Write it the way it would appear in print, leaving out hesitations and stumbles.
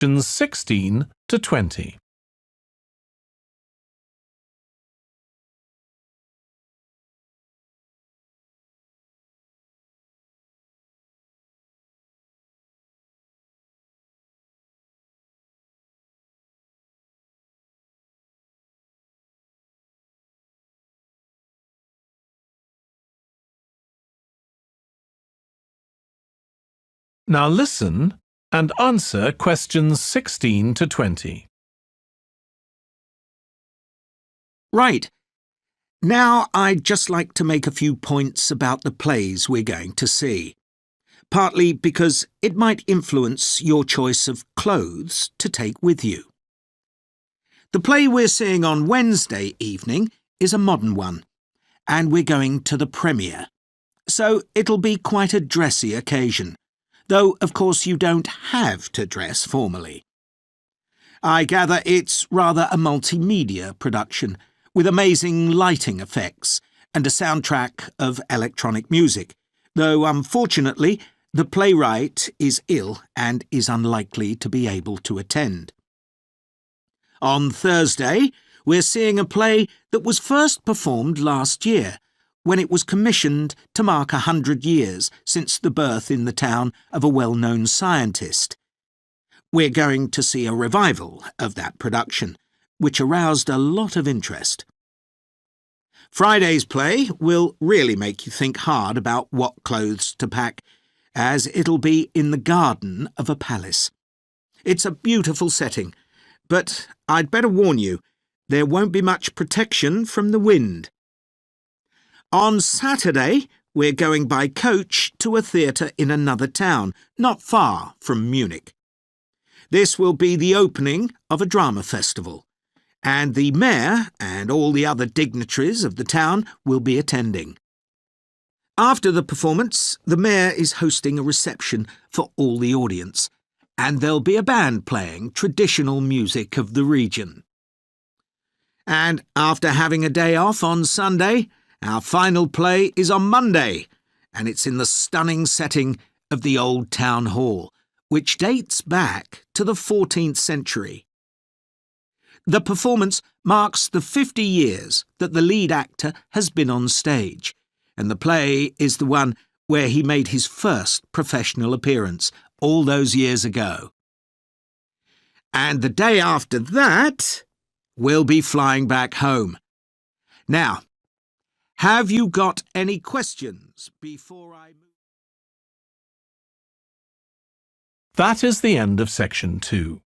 Questions 16 to 20. Now listen and answer questions 16 to 20. Right. Now I'd just like to make a few points about the plays we're going to see, partly because it might influence your choice of clothes to take with you. The play we're seeing on Wednesday evening is a modern one, and we're going to the premiere, so it'll be quite a dressy occasion, though of course you don't have to dress formally. I gather it's rather a multimedia production, with amazing lighting effects and a soundtrack of electronic music, though unfortunately the playwright is ill and is unlikely to be able to attend. On Thursday, we're seeing a play that was first performed last year, when it was commissioned to mark 100 years since the birth in the town of a well-known scientist. We're going to see a revival of that production, which aroused a lot of interest. Friday's play will really make you think hard about what clothes to pack, as it'll be in the garden of a palace. It's a beautiful setting, but I'd better warn you, there won't be much protection from the wind. On Saturday, we're going by coach to a theatre in another town, not far from Munich. This will be the opening of a drama festival, and the mayor and all the other dignitaries of the town will be attending. After the performance, the mayor is hosting a reception for all the audience, and there'll be a band playing traditional music of the region. And after having a day off on Sunday, our final play is on Monday, and it's in the stunning setting of the old town hall, which dates back to the 14th century. The performance marks the 50 years that the lead actor has been on stage, and the play is the one where he made his first professional appearance all those years ago. And the day after that, we'll be flying back home. Now, have you got any questions before I move? That is the end of section 2.